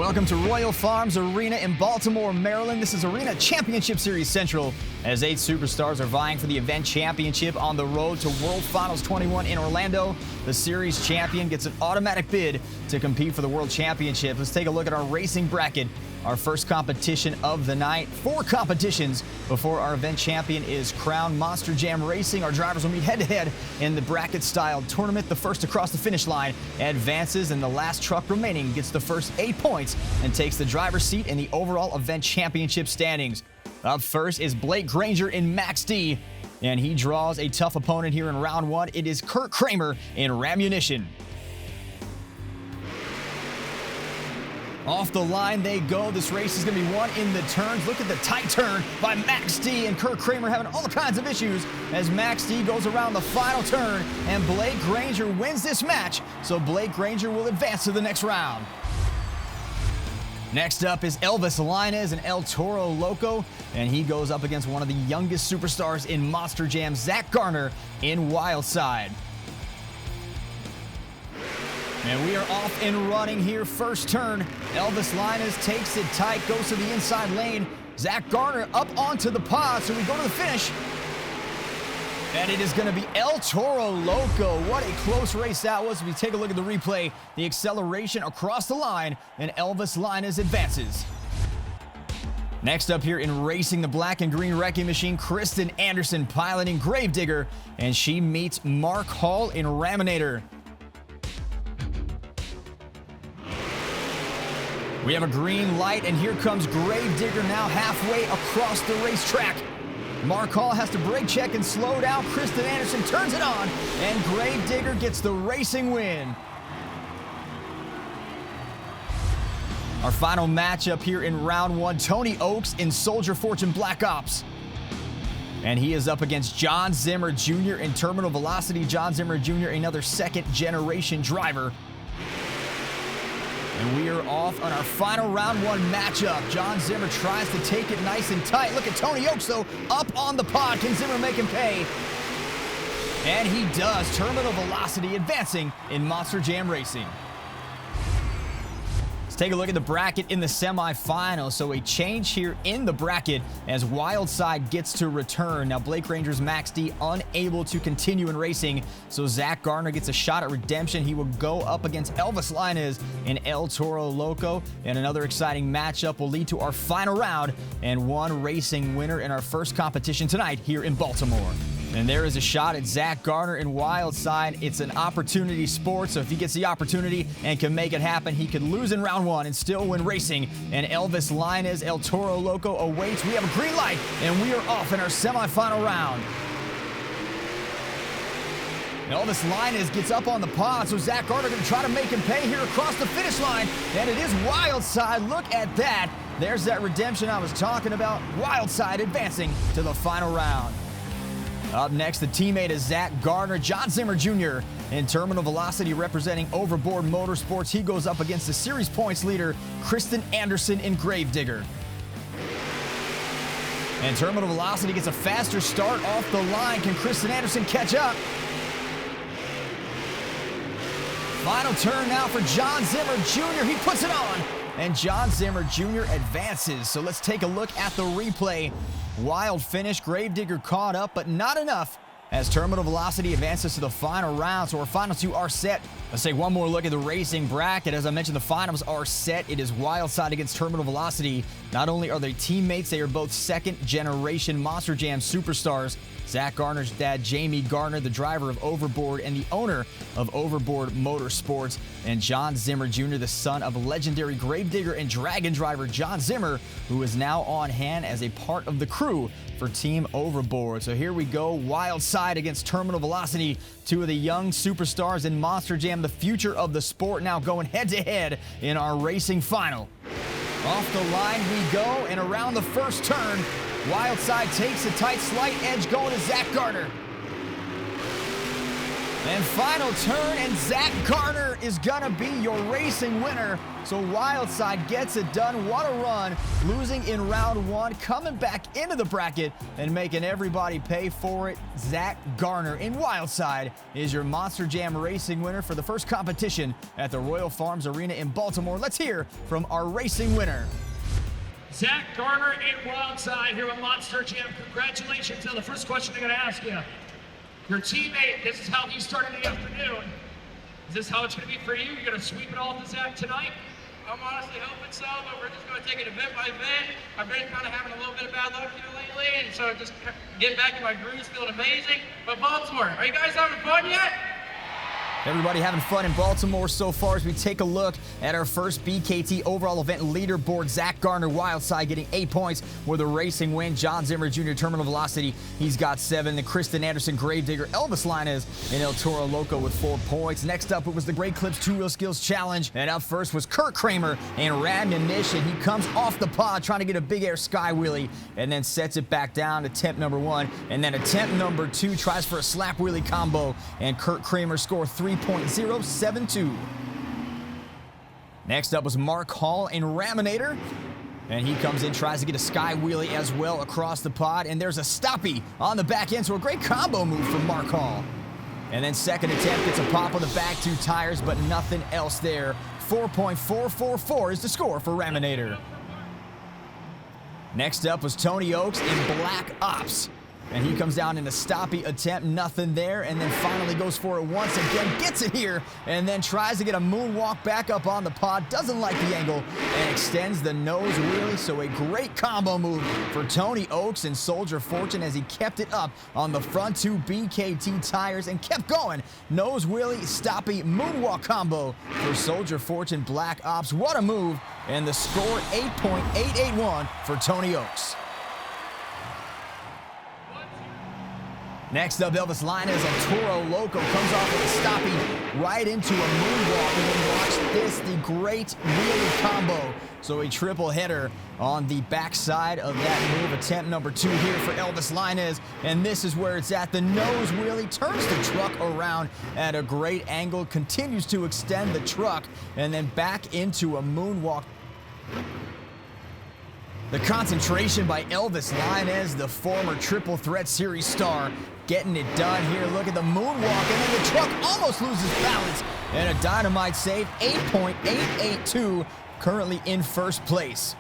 Welcome to Royal Farms Arena in Baltimore, Maryland. This is Arena Championship Series Central, as 8 superstars are vying for the event championship on the road to World Finals 21 in Orlando. The series champion gets an automatic bid to compete for the World Championship. Let's take a look at our racing bracket. Our first competition of the night. 4 competitions before our event champion is crowned. Monster Jam Racing. Our drivers will meet head-to-head in the bracket-style tournament. The first to cross the finish line advances, and the last truck remaining gets the first 8 points and takes the driver's seat in the overall event championship standings. Up first is Blake Granger in Max D, and he draws a tough opponent here in round 1. It is Kurt Kramer in Rammunition. Off the line they go. This race is going to be won in the turns. Look at the tight turn by Max D, and Kurt Kramer having all kinds of issues as Max D goes around the final turn, and Blake Granger wins this match, so Blake Granger will advance to the next round. Next up is Elvis Linez and El Toro Loco, and he goes up against one of the youngest superstars in Monster Jam, Zach Garner in Wildside. And we are off and running here. First turn, Elvis Linez takes it tight, goes to the inside lane. Zach Garner up onto the pod, so we go to the finish. And it is going to be El Toro Loco. What a close race that was. If we take a look at the replay, the acceleration across the line, and Elvis Linez advances. Next up here in racing the black and green wrecking machine, Kristen Anderson piloting Gravedigger, and she meets Mark Hall in Raminator. We have a green light, and here comes Gravedigger now halfway across the racetrack. Mark Hall has to brake check and slow down. Kristen Anderson turns it on, and Gravedigger gets the racing win. Our final matchup here in round 1, Tony Oaks in Soldier Fortune Black Ops. And he is up against John Zimmer Jr. in Terminal Velocity. John Zimmer Jr., another second-generation driver. And we are off on our final round 1 matchup. John Zimmer tries to take it nice and tight. Look at Tony Oaks, though, up on the pod. Can Zimmer make him pay? And he does. Terminal Velocity advancing in Monster Jam Racing. Let's take a look at the bracket in the semifinals. So a change here in the bracket as Wildside gets to return. Now Blake Granger's Max D unable to continue in racing, so Zach Garner gets a shot at redemption. He will go up against Elvis Linez and El Toro Loco, and another exciting matchup will lead to our final round and one racing winner in our first competition tonight here in Baltimore. And there is a shot at Zach Garner in Wildside. It's an opportunity sport, so if he gets the opportunity and can make it happen, he could lose in round 1 and still win racing. And Elvis Linez, El Toro Loco awaits. We have a green light, and we are off in our semifinal round. Elvis Linez gets up on the pod, so Zach Garner going to try to make him pay here across the finish line. And it is Wildside. Look at that. There's that redemption I was talking about. Wildside advancing to the final round. Up next, the teammate is Zach Garner, John Zimmer Jr. in Terminal Velocity representing Overboard Motorsports. He goes up against the series points leader, Kristen Anderson in Gravedigger. And Terminal Velocity gets a faster start off the line. Can Kristen Anderson catch up? Final turn now for John Zimmer Jr. He puts it on, and John Zimmer Jr. advances. So let's take a look at the replay. Wild finish, Gravedigger caught up, but not enough as Terminal Velocity advances to the final round. So our final 2 are set. Let's take one more look at the racing bracket. As I mentioned, the finals are set. It is Wildside against Terminal Velocity. Not only are they teammates, they are both second-generation Monster Jam superstars. Zach Garner's dad, Jamie Garner, the driver of Overboard and the owner of Overboard Motorsports, and John Zimmer Jr., the son of legendary Gravedigger and Dragon driver John Zimmer, who is now on hand as a part of the crew for Team Overboard. So here we go, Wildside against Terminal Velocity, 2 of the young superstars in Monster Jam, the future of the sport, now going head-to-head in our racing final. Off the line we go, and around the first turn, Wildside takes a tight slight edge going to Zach Garner. And final turn, and Zach Garner is gonna be your racing winner. So Wildside gets it done. What a run, losing in round one, coming back into the bracket and making everybody pay for it. Zach Garner in Wildside is your Monster Jam racing winner for the first competition at the Royal Farms Arena in Baltimore. Let's hear from our racing winner. Zach Garner in Wildside here with Monster Jam. Congratulations. Now the first question I'm gonna ask you. Your teammate, this is how he started the afternoon. Is this how it's going to be for you? You're going to sweep it all to Zach tonight? I'm honestly hoping so, but we're just going to take it event by event. I've been kind of having a little bit of bad luck here lately, and so just getting back in my grooves, feeling amazing. But Baltimore, are you guys having fun yet? Everybody having fun in Baltimore so far as we take a look at our first BKT overall event leaderboard. Zach Garner, Wildside, getting 8 points with a racing win. John Zimmer Jr., Terminal Velocity, he's got 7. Then Kristen Anderson, Gravedigger, Elvis Linez, and El Toro Loco with 4 points. Next up, it was the Great Clips 2-Wheel Skills Challenge. And up first was Kurt Kramer and Rammunition. He comes off the pod trying to get a big air sky wheelie and then sets it back down. Attempt number 1. And then attempt number 2 tries for a slap wheelie combo. And Kurt Kramer scored 3.072. Next up was Mark Hall and Raminator. And he comes in, tries to get a sky wheelie as well across the pod. And there's a stoppie on the back end, so a great combo move from Mark Hall. And then second attempt gets a pop on the back 2 tires, but nothing else there. 4.444 is the score for Raminator. Next up was Tony Oaks in Black Ops. And he comes down in a stoppie attempt, nothing there, and then finally goes for it once again, gets it here, and then tries to get a moonwalk back up on the pod, doesn't like the angle, and extends the nose wheelie, so a great combo move for Tony Oaks and Soldier Fortune as he kept it up on the front 2 BKT tires and kept going. Nose wheelie, stoppie, moonwalk combo for Soldier Fortune Black Ops. What a move, and the score 8.881 for Tony Oaks. Next up, Elvis Linez and Toro Loco comes off with a stoppie right into a moonwalk. And then watch this, the great wheelie combo. So a triple header on the backside of that move. Attempt number 2 here for Elvis Linez. And this is where it's at. The nose wheelie turns the truck around at a great angle, continues to extend the truck, and then back into a moonwalk. The concentration by Elvis Linez, the former Triple Threat Series star, getting it done here. Look at the moonwalk, and then the truck almost loses balance. And a dynamite save, 8.882, currently in first place.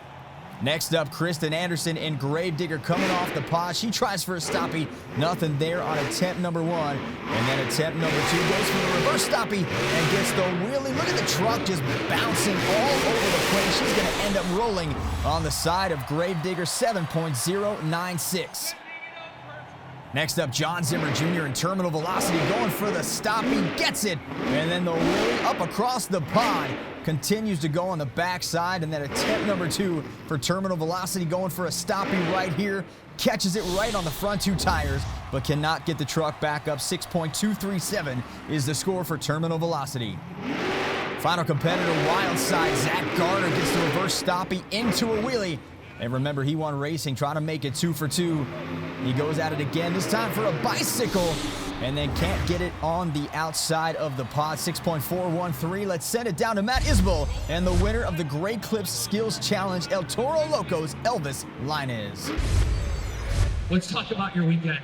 Next up, Kristen Anderson and Gravedigger coming off the pod. She tries for a stoppie, nothing there on attempt number 1. And then attempt number 2 goes for the reverse stoppie and gets the wheelie. Look at the truck just bouncing all over the place. She's going to end up rolling on the side of Gravedigger, 7.096. Next up, John Zimmer Jr. and Terminal Velocity going for the stoppie, gets it, and then the wheelie up across the pod. Continues to go on the backside, and then attempt number 2 for Terminal Velocity going for a stoppie right here. Catches it right on the front 2 tires, but cannot get the truck back up. 6.237 is the score for Terminal Velocity. Final competitor, Wildside, Zach Garner gets the reverse stoppie into a wheelie. And remember, he won racing, trying to make it 2 for 2. He goes at it again, this time for a bicycle, and then can't get it on the outside of the pod. 6.413. Let's send it down to Matt Isbell and the winner of the Great Clips Skills Challenge, El Toro Loco's Elvis Linez. Let's talk about your weekend.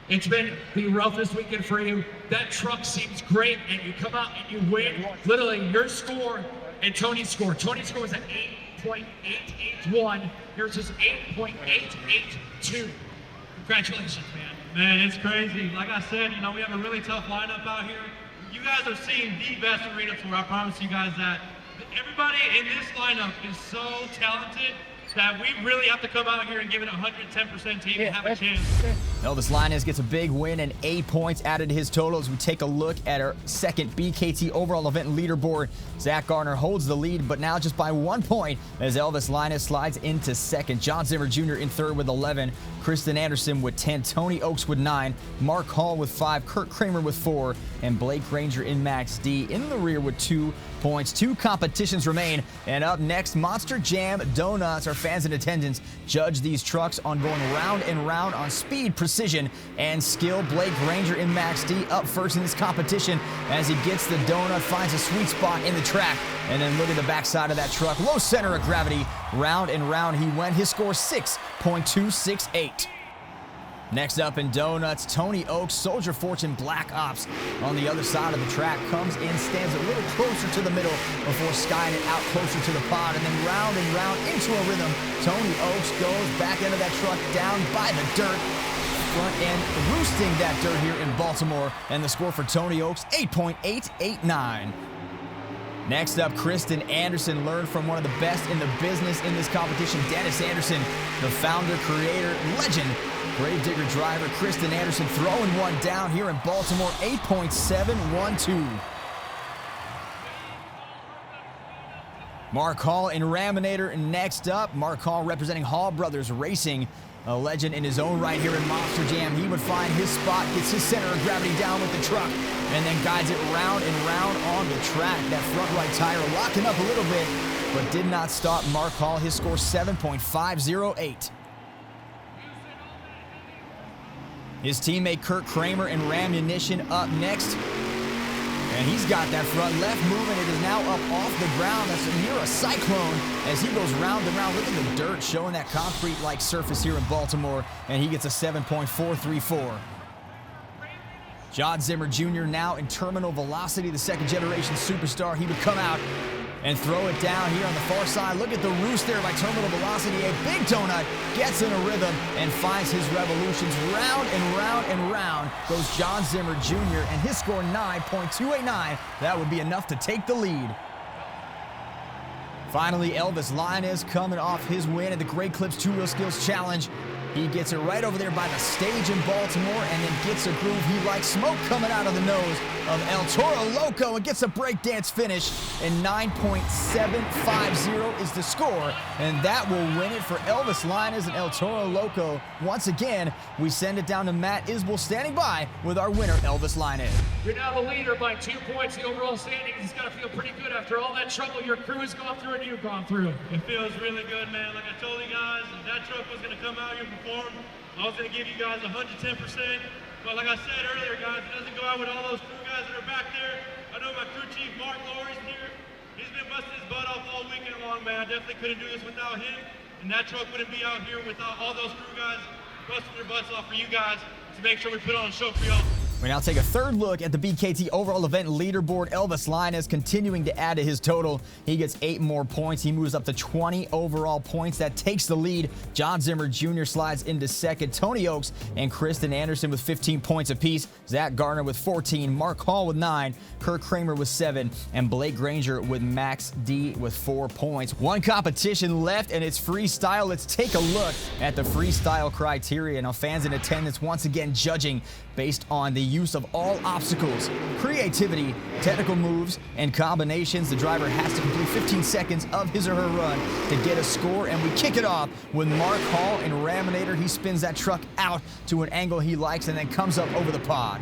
It's been the roughest weekend for you. That truck seems great, and you come out and you win. Literally, your score and Tony's score. Tony's score was at 8.881. Yours is 8.882. Congratulations, man. Man, it's crazy. Like I said, you know, we have a really tough lineup out here. You guys are seeing the best arena tour. I promise you guys that. Everybody in this lineup is so talented that we really have to come out here and give it 110% to even have a chance. Elvis Linez gets a big win and 8 points added to his total as we take a look at our second BKT overall event leaderboard. Zach Garner holds the lead, but now just by 1 point as Elvis Linez slides into second. John Zimmer Jr. in third with 11. Kristen Anderson with 10. Tony Oaks with 9. Mark Hall with 5. Kurt Kramer with 4. And Blake Granger in Max D in the rear with 2 points. 2 competitions remain. And up next, Monster Jam Donuts. Our fans in attendance judge these trucks on going round and round on speed, precision, precision and skill. Blake Granger and Max D up first in this competition as he gets the donut, finds a sweet spot in the track, and then look at the backside of that truck. Low center of gravity, round and round he went. His score 6.268. Next up in donuts, Tony Oaks, Soldier Fortune Black Ops on the other side of the track, comes in, stands a little closer to the middle before skying it out closer to the pod, and then round and round into a rhythm. Tony Oaks goes back into that truck, down by the dirt, front end roosting that dirt here in Baltimore, and the score for Tony Oaks, 8.889. Next up, Kristen Anderson learned from one of the best in the business in this competition, Dennis Anderson, the founder, creator, legend, Gravedigger driver. Kristen Anderson throwing one down here in Baltimore, 8.712. Mark Hall in Raminator next up. Mark Hall representing Hall Brothers Racing, a legend in his own right here in Monster Jam. He would find his spot, gets his center of gravity down with the truck, and then guides it round and round on the track. That front right tire locking up a little bit, but did not stop Mark Hall. His score 7.508. His teammate Kurt Kramer in Rammunition up next. And he's got that front left moving. It is now up off the ground. That's near a cyclone as he goes round and round. Look at the dirt showing that concrete-like surface here in Baltimore. And he gets a 7.434. John Zimmer Jr. now in terminal velocity, the second-generation superstar. He would come out and throw it down here on the far side. Look at the roost there by terminal velocity. A big donut gets in a rhythm and finds his revolutions. Round and round and round goes John Zimmer Jr. and his score 9.289. That would be enough to take the lead. Finally, Elvis Linus coming off his win at the Great Clips Two-Wheel Skills Challenge. He gets it right over there by the stage in Baltimore and then gets a groove he likes. Smoke coming out of the nose of El Toro Loco and gets a breakdance finish. And 9.750 is the score. And that will win it for Elvis Linus and El Toro Loco. Once again, we send it down to Matt Isbell standing by with our winner, Elvis Linus. You're now the leader by 2 points. The overall standings has got to feel pretty good after all that trouble your crew has gone through and you've gone through. It feels really good, man. Like I told you guys, if that truck was going to come out here and perform, I was going to give you guys 110%. But like I said earlier, guys, it doesn't go out with all those crew guys that are back there. I know my crew chief, Mark Lowry's here. He's been busting his butt off all weekend long, man. I definitely couldn't do this without him. And that truck wouldn't be out here without all those crew guys busting their butts off for you guys to make sure we put on a show for y'all. We now take a third look at the BKT overall event leaderboard. Elvis Linus continuing to add to his total. He gets 8 more points. He moves up to 20 overall points. That takes the lead. John Zimmer Jr. slides into second. Tony Oaks and Kristen Anderson with 15 points apiece. Zach Garner with 14. Mark Hall with 9. Kurt Kramer with 7. And Blake Granger with Max D with 4 points. One competition left, and it's freestyle. Let's take a look at the freestyle criteria. Now, fans in attendance once again judging based on the use of all obstacles, creativity, technical moves, and combinations. The driver has to complete 15 seconds of his or her run to get a score, and we kick it off with Mark Hall in Raminator. He spins that truck out to an angle he likes and then comes up over the pod.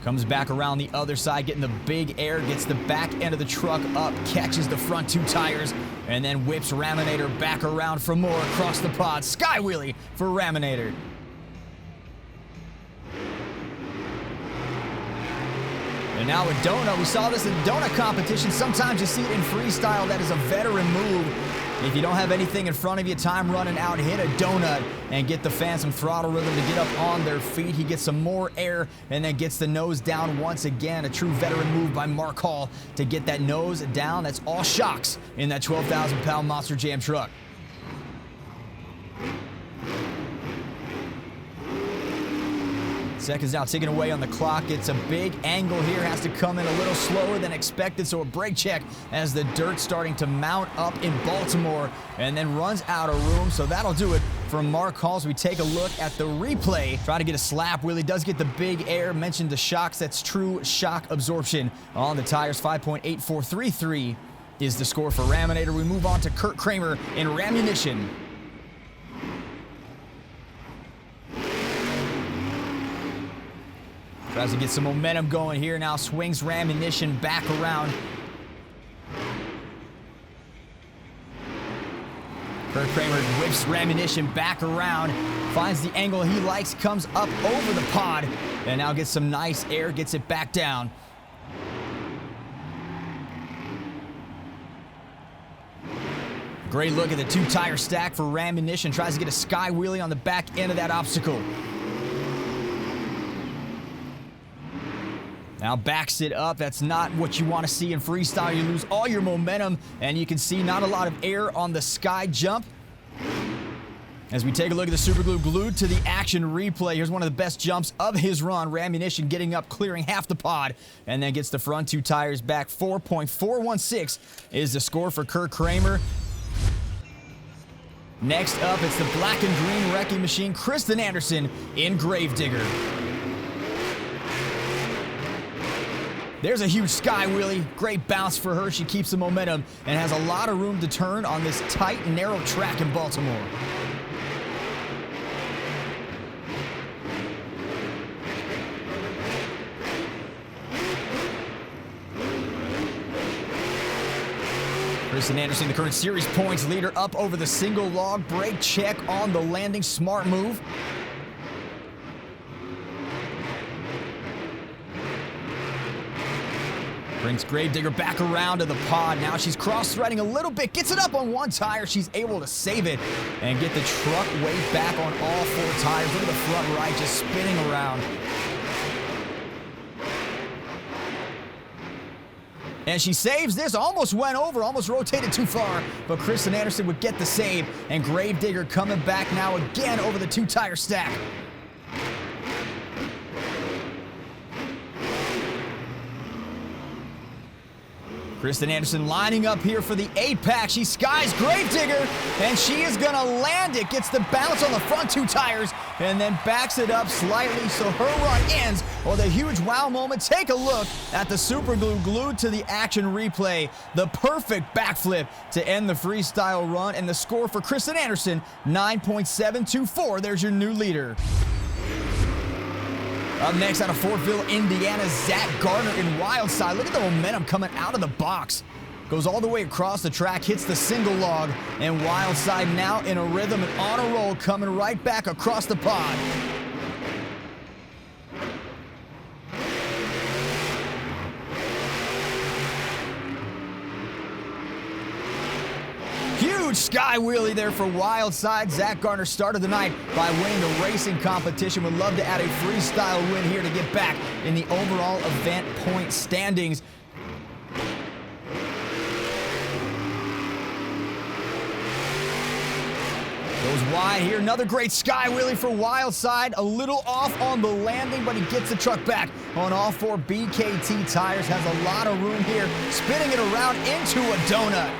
Comes back around the other side, getting the big air, gets the back end of the truck up, catches the front 2 tires, and then whips Raminator back around for more across the pod. Sky wheelie for Raminator. And now a donut. We saw this in donut competition. Sometimes you see it in freestyle. That is a veteran move. If you don't have anything in front of you, time running out, hit a donut and get the fans some throttle rhythm to get up on their feet. He gets some more air and then gets the nose down once again. A true veteran move by Mark Hall to get that nose down. That's all shocks in that 12,000-pound Monster Jam truck. Seconds now ticking away on the clock. It's a big angle here. Has to come in a little slower than expected, so a brake check as the dirt's starting to mount up in Baltimore and then runs out of room. So that'll do it for Mark Hall. So we take a look at the replay. Try to get a slap wheelie. Does get the big air. Mentioned the shocks. That's true shock absorption on the tires. 5.8433 is the score for Raminator. We move on to Kurt Kramer in Rammunition. Tries to get some momentum going here now. Swings Rammunition back around. Kurt Kramer whips Rammunition back around, finds the angle he likes, comes up over the pod, and now gets some nice air, gets it back down. Great look at the two-tire stack for Rammunition. Tries to get a sky wheelie on the back end of that obstacle. Now backs it up. That's not what you want to see in freestyle. You lose all your momentum, and you can see not a lot of air on the sky jump. As we take a look at the Super Glue glued to the action replay, here's one of the best jumps of his run. Rammunition getting up, clearing half the pod, and then gets the front two tires back. 4.416 is the score for Kurt Kramer. Next up, it's the black and green wrecking machine, Kristen Anderson in Gravedigger. There's a huge sky wheelie. Great bounce for her. She keeps the momentum and has a lot of room to turn on this tight, narrow track in Baltimore. Kristen Anderson, the current series points leader, up over the single log. Brake check on the landing. Smart move. Brings Gravedigger back around to the pod. Now she's cross-threading a little bit. Gets it up on one tire. She's able to save it and get the truck weight back on all four tires. Look at the front right just spinning around. And she saves this. Almost went over. Almost rotated too far. But Kristen Anderson would get the save. And Gravedigger coming back now again over the two-tire stack. Kristen Anderson lining up here for the 8-pack. She skies Gravedigger, and she is going to land it. Gets the bounce on the front two tires, and then backs it up slightly so her run ends with a huge wow moment. Take a look at the Super Glue glued to the action replay. The perfect backflip to end the freestyle run, and the score for Kristen Anderson, 9.724. There's your new leader. Up next out of Fortville, Indiana, Zach Gardner in Wildside. Look at the momentum coming out of the box. Goes all the way across the track, hits the single log, and Wildside now in a rhythm and on a roll, coming right back across the pod. Huge sky wheelie there for Wildside. Zach Gardner started the night by winning the racing competition. Would love to add a freestyle win here to get back in the overall event point standings. Goes wide here. Another great sky wheelie for Wildside. A little off on the landing, but he gets the truck back on all four BKT tires. Has a lot of room here. Spinning it around into a donut.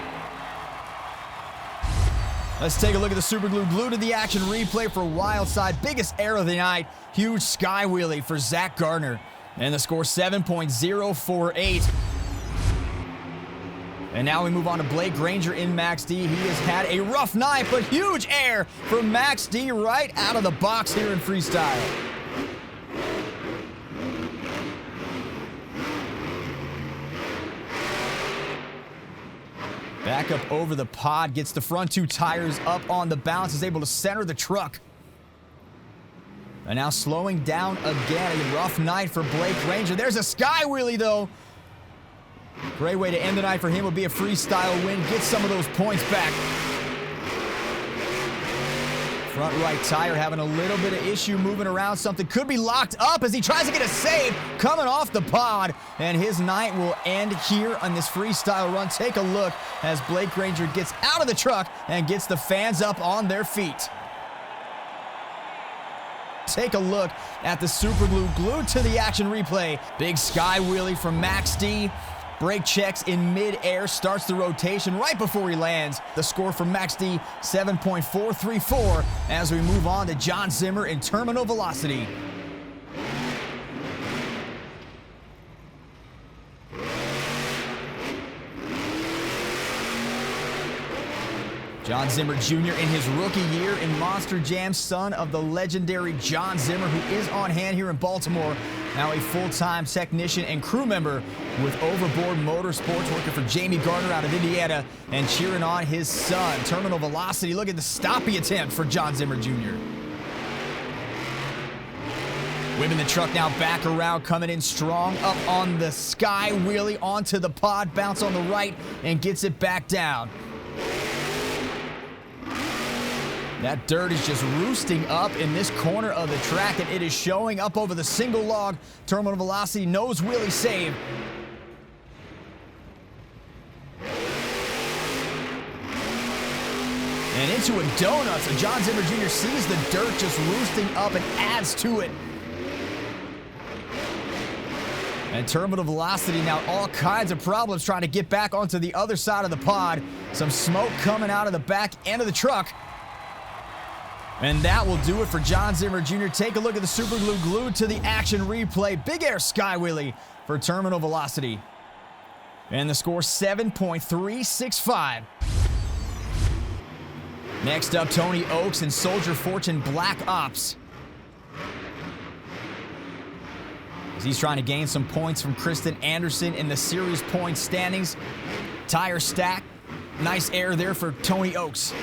Let's take a look at the Super Glue glued to the action replay for Wildside. Biggest air of the night. Huge sky wheelie for Zach Gardner. And the score 7.048. And now we move on to Blake Granger in Max D. He has had a rough night, but huge air from Max D right out of the box here in freestyle. Back up over the pod, gets the front two tires up on the bounce, is able to center the truck. And now slowing down again. A rough night for Blake Granger. There's a sky wheelie though. Great way to end the night for him would be a freestyle win. Get some of those points back. Front right tire having a little bit of issue moving around. Something could be locked up as he tries to get a save coming off the pod. And his night will end here on this freestyle run. Take a look as Blake Granger gets out of the truck and gets the fans up on their feet. Take a look at the Super Glue glued to the action replay. Big sky wheelie from Max D. Brake checks in mid-air, starts the rotation right before he lands. The score for Max D, 7.434, as we move on to John Zimmer in terminal velocity. John Zimmer Jr. in his rookie year in Monster Jam, son of the legendary John Zimmer, who is on hand here in Baltimore. Now a full-time technician and crew member with Overboard Motorsports, working for Jamie Gardner out of Indiana and cheering on his son. Terminal velocity, look at the stoppie attempt for John Zimmer Jr. Whipping the truck now back around, coming in strong, up on the sky wheelie, onto the pod, bounce on the right, and gets it back down. That dirt is just roosting up in this corner of the track, and it is showing up over the single log. Terminal velocity, nose wheelie save. And into a donut, so John Zimmer Jr. sees the dirt just roosting up and adds to it. And terminal velocity now all kinds of problems trying to get back onto the other side of the pod. Some smoke coming out of the back end of the truck. And that will do it for John Zimmer Jr. Take a look at the Super Glue glued to the action replay. Big air sky wheelie for terminal velocity. And the score 7.365. Next up, Tony Oaks and Soldier Fortune Black Ops. As he's trying to gain some points from Kristen Anderson in the series points standings. Tire stack. Nice air there for Tony Oaks.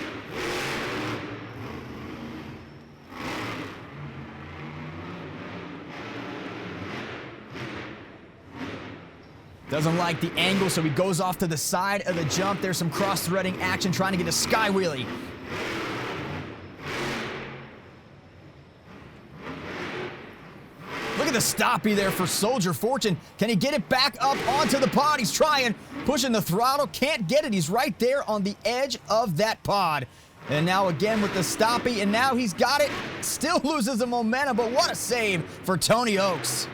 Doesn't like the angle, so he goes off to the side of the jump. There's some cross-threading action, trying to get a sky wheelie. Look at the stoppie there for Soldier Fortune. Can he get it back up onto the pod? He's trying, pushing the throttle, can't get it. He's right there on the edge of that pod. And now again with the stoppie, and now he's got it. Still loses the momentum, but what a save for Tony Oaks.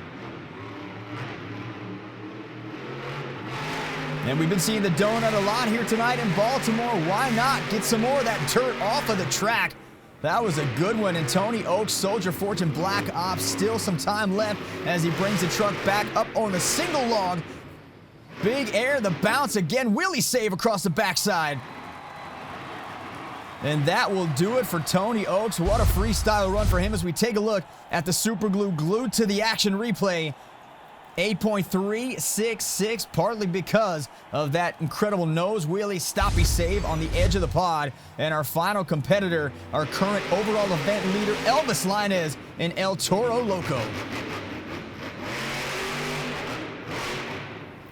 And we've been seeing the donut a lot here tonight in Baltimore. Why not get some more of that dirt off of the track? That was a good one. And Tony Oaks, Soldier Fortune Black Ops, still some time left as he brings the truck back up on the single log. Big air, the bounce again, wheelie save across the backside. And that will do it for Tony Oaks. What a freestyle run for him as we take a look at the Super Glue glued to the action replay. 8.366, partly because of that incredible nose wheelie stoppie save on the edge of the pod. And our final competitor, our current overall event leader, Elvis Linez in El Toro Loco.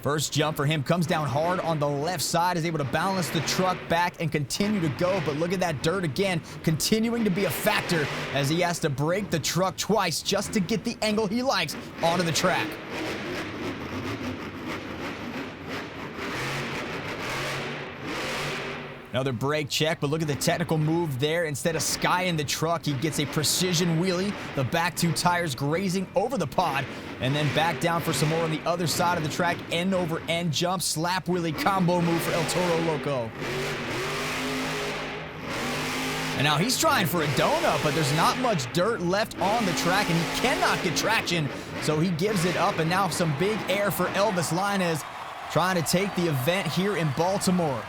First jump for him comes down hard on the left side, is able to balance the truck back and continue to go. But look at that dirt again, continuing to be a factor as he has to brake the truck twice just to get the angle he likes onto the track. Another brake check, but look at the technical move there. Instead of skying the truck, he gets a precision wheelie. The back two tires grazing over the pod, and then back down for some more on the other side of the track. End over end jump, slap wheelie combo move for El Toro Loco. And now he's trying for a donut, but there's not much dirt left on the track, and he cannot get traction, so he gives it up. And now some big air for Elvis Linez, trying to take the event here in Baltimore.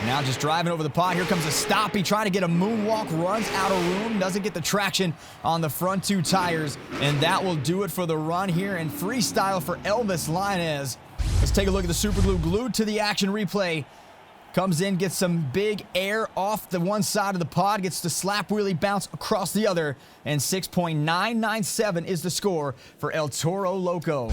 Now just driving over the pod. Here comes a stoppie, trying to get a moonwalk, runs out of room, doesn't get the traction on the front two tires, and that will do it for the run here in freestyle for Elvis Linez. Let's take a look at the Super Glue glued to the action replay. Comes in, gets some big air off the one side of the pod, gets the slap wheelie bounce across the other, and 6.997 is the score for El Toro Loco.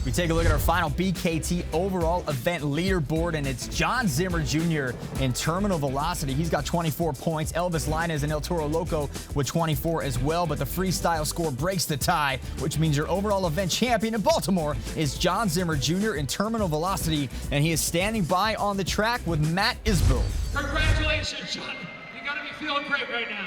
We take a look at our final BKT overall event leaderboard, and it's John Zimmer Jr. in terminal velocity. He's got 24 points. Elvis Linez and El Toro Loco with 24 as well, but the freestyle score breaks the tie, which means your overall event champion in Baltimore is John Zimmer Jr. in terminal velocity, and he is standing by on the track with Matt Isbell. Congratulations, John. You gotta be feeling great right now.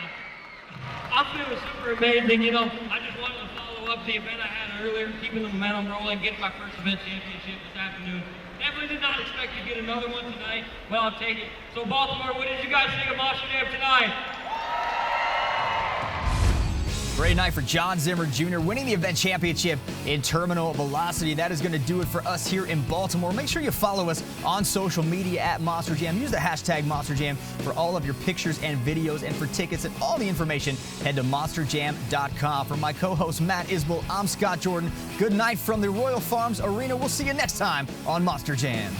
I'm feeling super amazing. You know, I just wanted to follow up the event I had earlier, keeping the momentum rolling, getting my first event championship this afternoon. Definitely did not expect to get another one tonight. Well, I'll take it. So Baltimore, what did you guys think of Monster Jam tonight? Great night for John Zimmer Jr. winning the event championship in terminal velocity. That is going to do it for us here in Baltimore. Make sure you follow us on social media at Monster Jam. Use the hashtag Monster Jam for all of your pictures and videos, and for tickets and all the information, head to monsterjam.com. For my co-host Matt Isbell, I'm Scott Jordan. Good night from the Royal Farms Arena. We'll see you next time on Monster Jam.